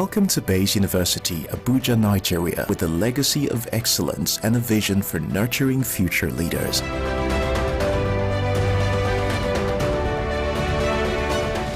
Welcome to Bayes University, Abuja, Nigeria, with a legacy of excellence and a vision for nurturing future leaders.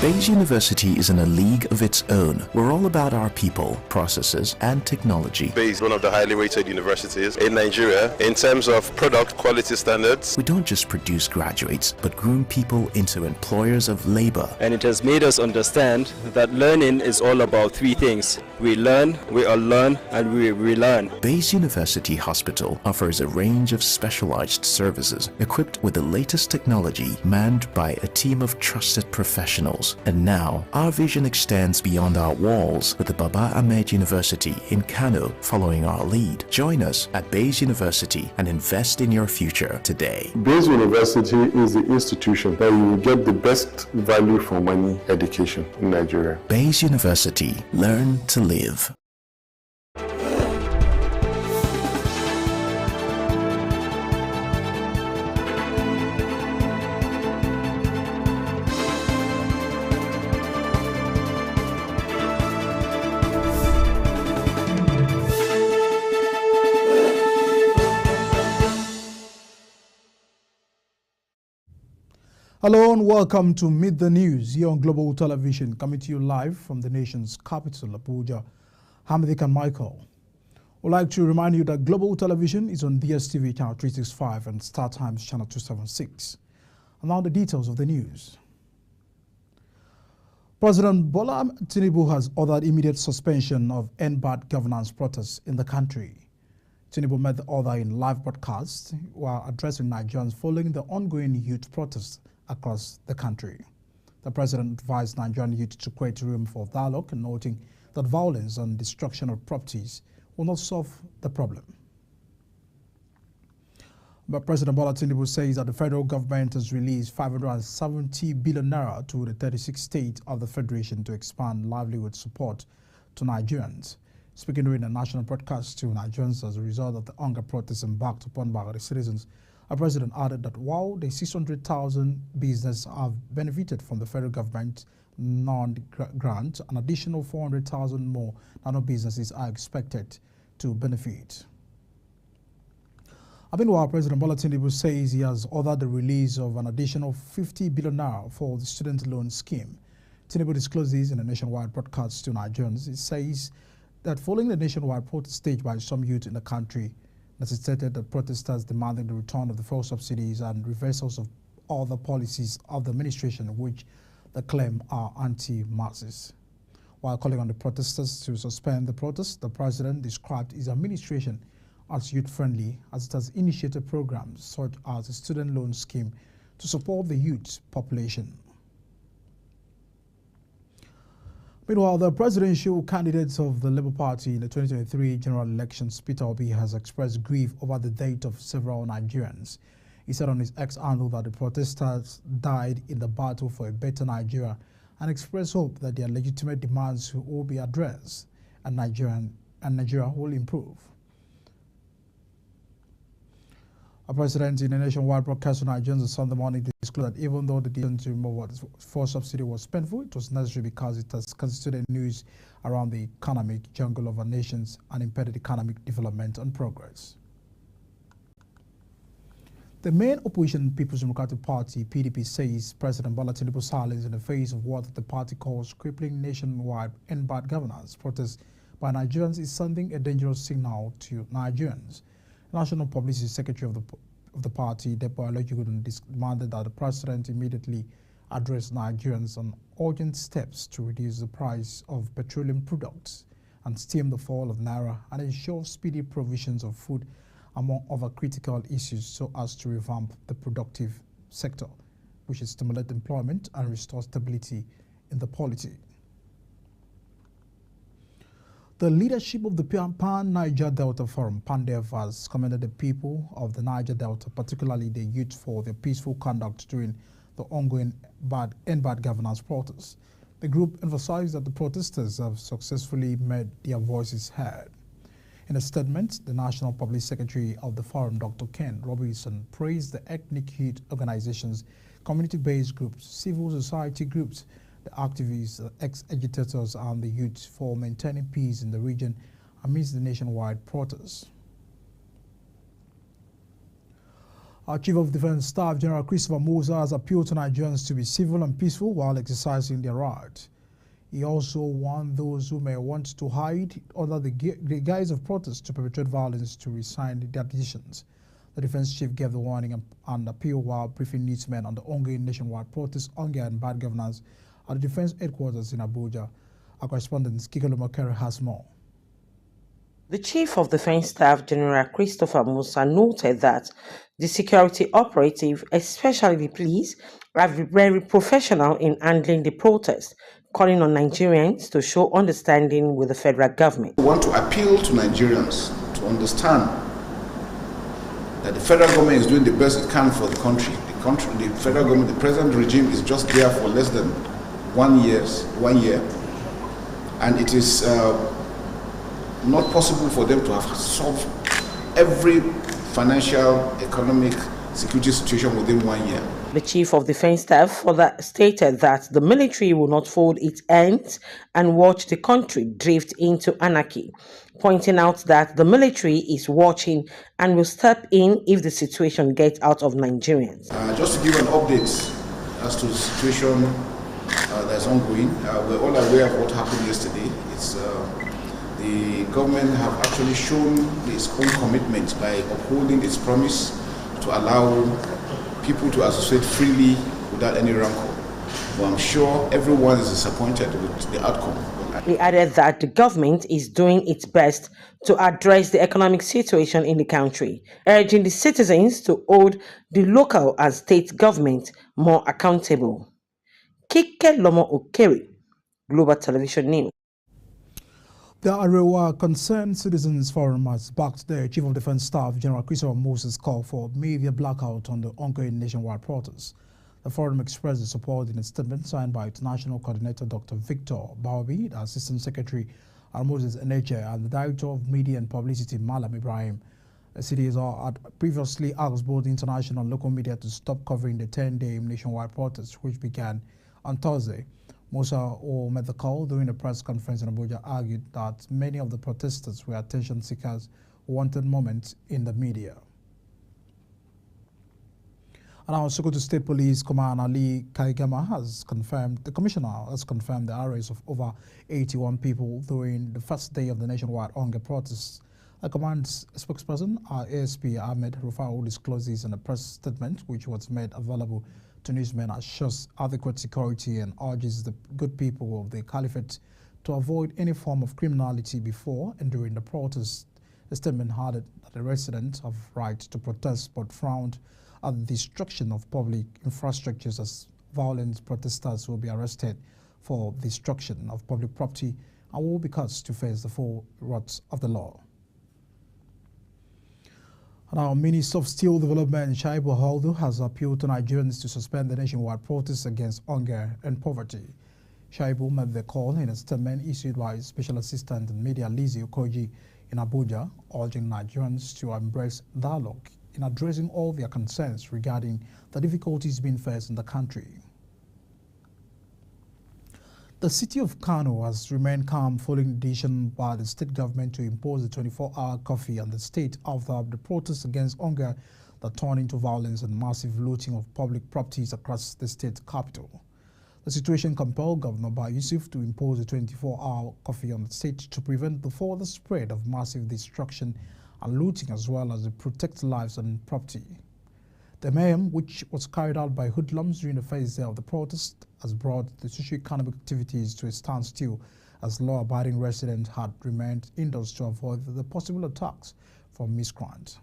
Bayes University is in a league of its own. We're all about our people, processes, and technology. Bayes is one of the highly rated universities in Nigeria in terms of product quality standards. We don't just produce graduates, but groom people into employers of labor. And it has made us understand that learning is all about three things. We learn, we unlearn, and we relearn. Bayes University Hospital offers a range of specialized services equipped with the latest technology, manned by a team of trusted professionals. And now, our vision extends beyond our walls with the Baba Ahmed University in Kano following our lead. Join us at Bayes University and invest in your future today. Bayes University is the institution that you will get the best value for money education in Nigeria. Bayes University. Learn to live. Hello and welcome to Midday News here on Global Television, coming to you live from the nation's capital, Abuja. Hamadik and Michael. We'd like to remind you that Global Television is on DSTV channel 365 and Star Times channel 276. And now the details of the news. President Bola Tinubu has ordered immediate suspension of NBAD governance protests in the country. Tinubu made the order in live broadcast while addressing Nigerians following the ongoing youth protests across the country. The president advised Nigerian youth to create room for dialogue, noting that violence and destruction of properties will not solve the problem. But President Bola Tinubu says that the federal government has released 570 billion naira to the 36 states of the federation to expand livelihood support to Nigerians. Speaking during a national broadcast to Nigerians as a result of the hunger protests embarked upon by the citizens, our president added that while the 600,000 businesses have benefited from the federal government non-grant, an additional 400,000 more nano businesses are expected to benefit. Meanwhile, President Bola Tinubu says he has ordered the release of an additional 50 billion naira for the student loan scheme. Tinubu disclosed this in a nationwide broadcast to Nigerians. It says that following the nationwide protest staged by some youth in the country, necessitated the protesters demanding the return of the fuel subsidies and reversals of other policies of the administration, which they claim are anti-masses. While calling on the protesters to suspend the protest, the president described his administration as youth-friendly, as it has initiated programs such as a student loan scheme to support the youth population. Meanwhile, the presidential candidates of the Labour Party in the 2023 general elections, Peter Obi, has expressed grief over the death of several Nigerians. He said on his X handle that the protesters died in the battle for a better Nigeria and expressed hope that their legitimate demands will be addressed and Nigeria will improve. A president in a nationwide broadcast to Nigerians on Sunday morning disclosed that even though the decision to remove fuel subsidy was painful, it was necessary because it has constituted news around the economic jungle of our nations and impeded economic development and progress. The main opposition People's Democratic Party, PDP, says President Bola Tinubu's silence in the face of what the party calls crippling nationwide NBAD governance protests by Nigerians is sending a dangerous signal to Nigerians. National Publicity Secretary of the party, Depo Alojugun, demanded that the president immediately address Nigerians on urgent steps to reduce the price of petroleum products and stem the fall of Naira and ensure speedy provisions of food, among other critical issues, so as to revamp the productive sector, which will stimulate employment and restore stability in the polity. The leadership of the Pan-Niger Delta Forum, PANDEF, has commended the people of the Niger Delta, particularly the youth, for their peaceful conduct during the ongoing NBAD governance protests. The group emphasized that the protesters have successfully made their voices heard. In a statement, the National Public Secretary of the Forum, Dr. Ken Robinson, praised the ethnic youth organizations, community-based groups, civil society groups, the activists, ex-agitators and the youth for maintaining peace in the region amidst the nationwide protests. Our Chief of Defense Staff General Christopher Musa has appealed to Nigerians to be civil and peaceful while exercising their right. He also warned those who may want to hide under the guise of protest to perpetrate violence to resign their decisions. The defense chief gave the warning and appeal while briefing newsmen on the ongoing nationwide protests, hunger and bad governance at the defense headquarters in Abuja. Our correspondent Kikelo Makere has more. The Chief of Defense Staff General Christopher Musa noted that the security operative, especially the police, have been very professional in handling the protest, calling on Nigerians to show understanding with the federal government. We want to appeal to Nigerians to understand that the federal government is doing the best it can for the country. The federal government, the present regime is just there for less than 1 year, and it is not possible for them to have solved every financial, economic, security situation within 1 year. The Chief of Defense Staff further stated that the military will not fold its hands and watch the country drift into anarchy, pointing out that the military is watching and will step in if the situation gets out of Nigerians. Just to give an update as to the situation that's ongoing, we're all aware of what happened yesterday. The government have actually shown its own commitment by upholding its promise to allow people to associate freely without any rancor. But I'm sure everyone is disappointed with the outcome. He added that the government is doing its best to address the economic situation in the country, urging the citizens to hold the local and state government more accountable. Kike Lomo Okeri, Global Television News. The Arewa Concerned Citizens Forum has backed the Chief of Defense Staff General Christopher Musa's call for media blackout on the ongoing nationwide protests. The forum expressed its support in a statement signed by its National Coordinator Dr. Victor Bawabi, the Assistant Secretary Moses Eneche, and the Director of Media and Publicity Malam Ibrahim. The CDSR had previously asked both international and local media to stop covering the 10-day nationwide protests, which began on Thursday. Musa, who made the call during a press conference in Abuja, argued that many of the protesters were attention seekers who wanted moments in the media. And our Sokoto State Police Commander Ali Kaigama the commissioner has confirmed the arrest of over 81 people during the first day of the nationwide hunger protests. The command's spokesperson, ASP Ahmed Rufa'u, disclosed this in a press statement which was made available to newsmen, assures adequate security and urges the good people of the Caliphate to avoid any form of criminality before and during the protest. The statement added that the residents have right to protest but frowned at the destruction of public infrastructures, as violent protesters will be arrested for destruction of public property and will be cast to face the full wrath of the law. Now, Minister of Steel Development Shaibu Haldu has appealed to Nigerians to suspend the nationwide protests against hunger and poverty. Shaibu made the call in a statement issued by Special Assistant in Media Lizzie Okoji in Abuja, urging Nigerians to embrace dialogue in addressing all their concerns regarding the difficulties being faced in the country. The city of Kano has remained calm following the decision by the state government to impose a 24-hour curfew on the state after the protests against hunger that turned into violence and massive looting of public properties across the state capital. The situation compelled Governor Ba Yusuf to impose a 24-hour curfew on the state to prevent the further spread of massive destruction and looting, as well as to protect lives and property. The mayhem, which was carried out by hoodlums during the first day of the protest, has brought the socio-economic activities to a standstill, as law-abiding residents had remained indoors to avoid the possible attacks from miscreants.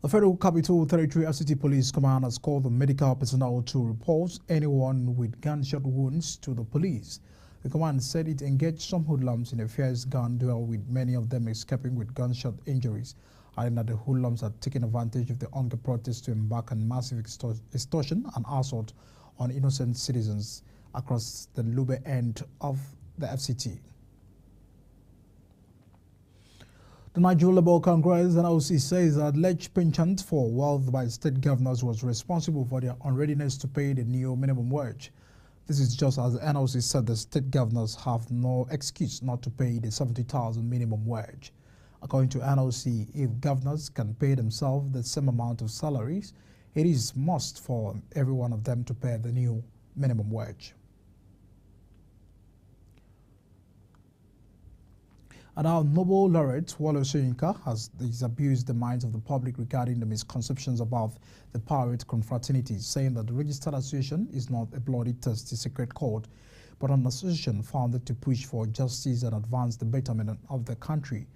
The Federal Capital Territory FCT Police Command has called the medical personnel to report anyone with gunshot wounds to the police. The command said it engaged some hoodlums in a fierce gun duel, with many of them escaping with gunshot injuries, adding that the hoodlums had taken advantage of the hunger protests to embark on massive extortion and assault on innocent citizens across the Lube end of the FCT. The Nigeria Labour Congress NLC says that alleged penchant for wealth by state governors was responsible for their unreadiness to pay the new minimum wage. This is just as the NLC said the state governors have no excuse not to pay the 70,000 minimum wage. According to NLC, if governors can pay themselves the same amount of salaries, it is must for every one of them to pay the new minimum wage. And our Nobel laureate Wole Soyinka has abused the minds of the public regarding the misconceptions about the pirate confraternity, saying that the registered association is not a bloody thirsty secret code, but an association founded to push for justice and advance the betterment of the country.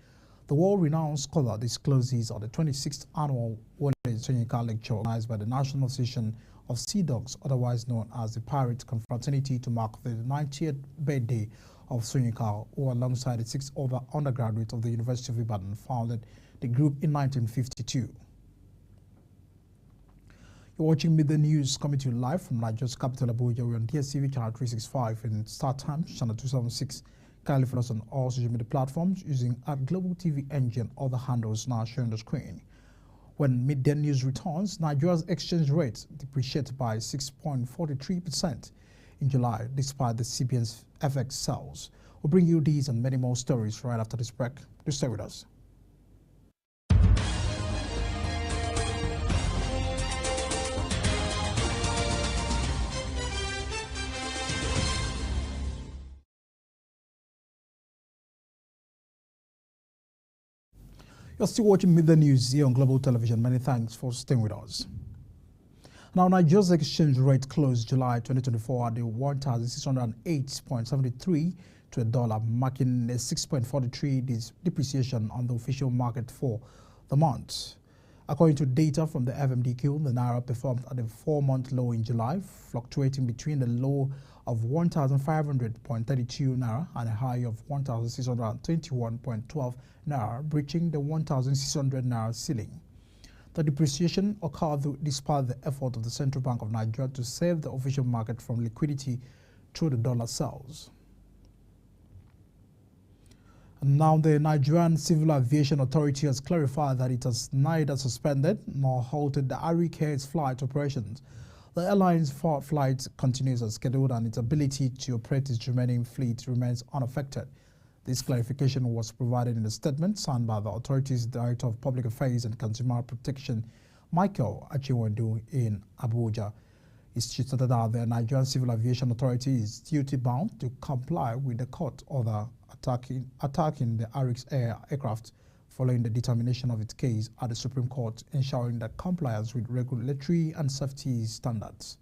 The world-renowned scholar discloses at the 26th annual Wole Soyinka lecture organized by the National Association of Sea Dogs, otherwise known as the Pirate Confraternity, to mark the 90th birthday of Soyinka, who alongside the 6 other undergraduates of the University of Ibadan founded the group in 1952. You're watching Midday News coming to you live from Nigeria's capital Abuja. We're on DSTV channel 365 and Star Times channel 276. Kindly follow us on all social media platforms using @Global TV NG and other handles now showing on the screen. When Midday News returns, Nigeria's exchange rate depreciated by 6.43% in July, despite the CBN's FX sales. We'll bring you these and many more stories right after this break. Do stay with us. You're still watching Midday News here on Global Television. Many thanks for staying with us. Now, Nigeria's exchange rate closed July 2024 at 1,608.73 to a dollar, marking a 6.43 depreciation on the official market for the month. According to data from the FMDQ, the Naira performed at a 4-month low in July, fluctuating between the low of 1,500.32 Naira and a high of 1,621.12 Naira, breaching the 1,600 Naira ceiling. The depreciation occurred despite the effort of the Central Bank of Nigeria to save the official market from liquidity through the dollar sales. And now the Nigerian Civil Aviation Authority has clarified that it has neither suspended nor halted the Arik Air's flight operations. The airline's flight continues as scheduled and its ability to operate its remaining fleet remains unaffected. This clarification was provided in a statement signed by the authority's Director of Public Affairs and Consumer Protection, Michael Achiwendu, in Abuja. It stated that the Nigerian Civil Aviation Authority is duty-bound to comply with the court order attacking the Arik Air aircraft following the determination of its case at the Supreme Court, ensuring that compliance with regulatory and safety standards.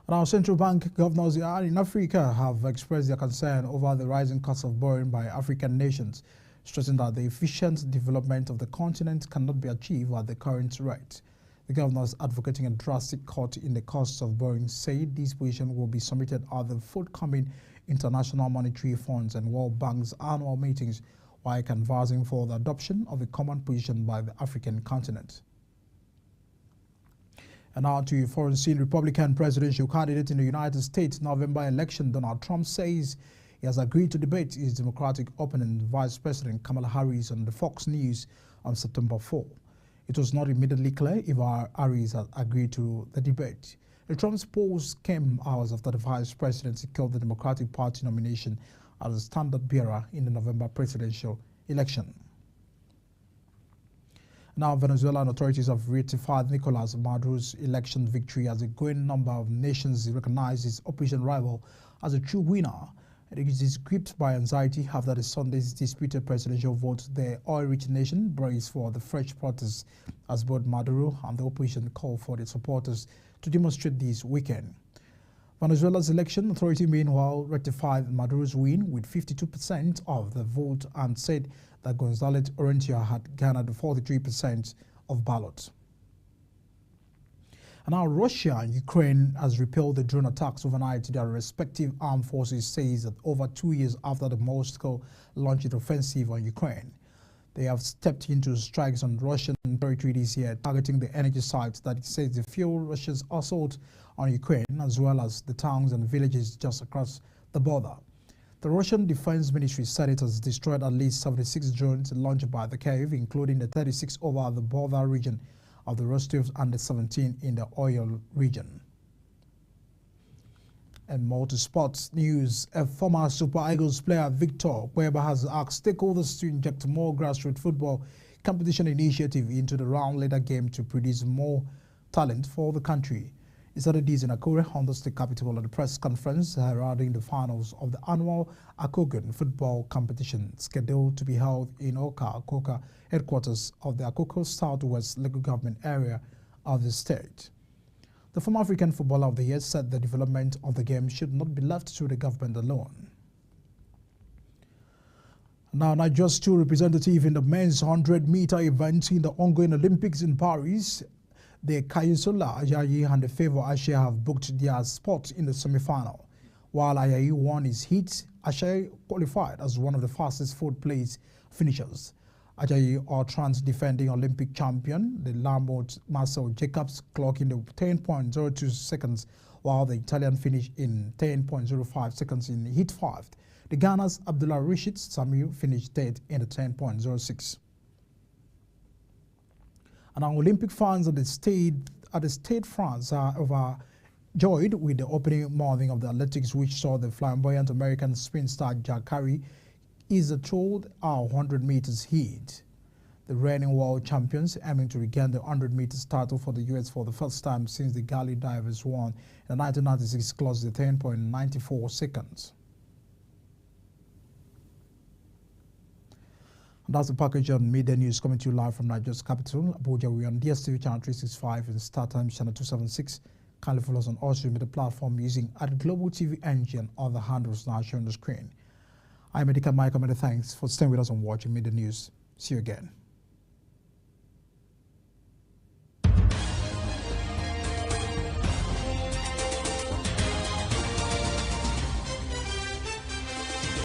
Now, central bank governors in Africa have expressed their concern over the rising cost of borrowing by African nations, stressing that the efficient development of the continent cannot be achieved at the current rate. The governors advocating a drastic cut in the costs of borrowing say this position will be submitted at the forthcoming International Monetary Funds and World Bank's annual meetings, while canvassing for the adoption of a common position by the African continent. And now to foreign scene. Republican presidential candidate in the United States November election, Donald Trump says he has agreed to debate his Democratic opponent, Vice President Kamala Harris, on the Fox News on September 4. It was not immediately clear if Harris had agreed to the debate. The Trump's post came hours after the Vice President secured the Democratic Party nomination as a standard bearer in the November presidential election. Now, Venezuelan authorities have ratified Nicolas Maduro's election victory as a growing number of nations recognize his opposition rival as a true winner. It is gripped by anxiety after the Sunday's disputed presidential vote. The oil-rich nation braced for the fresh protests as both Maduro and the opposition call for their supporters to demonstrate this weekend. Venezuela's election authority, meanwhile, ratified Maduro's win with 52% of the vote and said that González Orentia had garnered 43% of ballots. And now Russia and Ukraine has repelled the drone attacks overnight to their respective armed forces, says that over 2 years after the Moscow launched its offensive on Ukraine. They have stepped into strikes on Russian territory this year, targeting the energy sites that it says they fuel Russia's assault on Ukraine, as well as the towns and villages just across the border. The Russian Defense Ministry said it has destroyed at least 76 drones launched by the Kyiv, including the 36 over the border region of the Rostov and the 17 in the oil region. And more to sports news, a former Super Eagles player, Victor Weber, has asked stakeholders to inject more grassroots football competition initiative into the round-leader game to produce more talent for the country. He said this in Akure, on the state capital, at the press conference heralding the finals of the annual Akogan football competition scheduled to be held in Oka, headquarters of the Akoko Southwest local government area of the state. The former African Footballer of the Year said the development of the game should not be left to the government alone. Now, Nigeria's two representatives in the men's 100-meter event in the ongoing Olympics in Paris, the Kayisola Ajayi and the Favor Ashe, have booked their spot in the semi-final. While Ajayi won his heat, Ashe qualified as one of the fastest fourth-place finishers. Ajayi, our trans-defending Olympic champion, the Lambert Marcel Jacobs, clocking the 10.02 seconds, while the Italian finished in 10.05 seconds in heat 5. The Ghana's Abdullah Rashid Samiu finished third in the 10.06. And our Olympic fans at the Stade France are overjoyed with the opening morning of the athletics, which saw the flamboyant American sprint star Jack Carey is told our 100 meters heat. The reigning world champions aiming to regain the 100 meters title for the U.S. for the first time since the Galley Divers won in 1996 closed the 10.94 seconds. And that's the package on Midday News coming to you live from Nigeria's capital, Abuja. We're on DSTV channel 365 and StarTimes channel 276. Kindly follow us on all social media platforms using @Global TV NG and other handles now shown on the screen. I'm Medical Michael. Many thanks for staying with us and watching Midday News. See you again.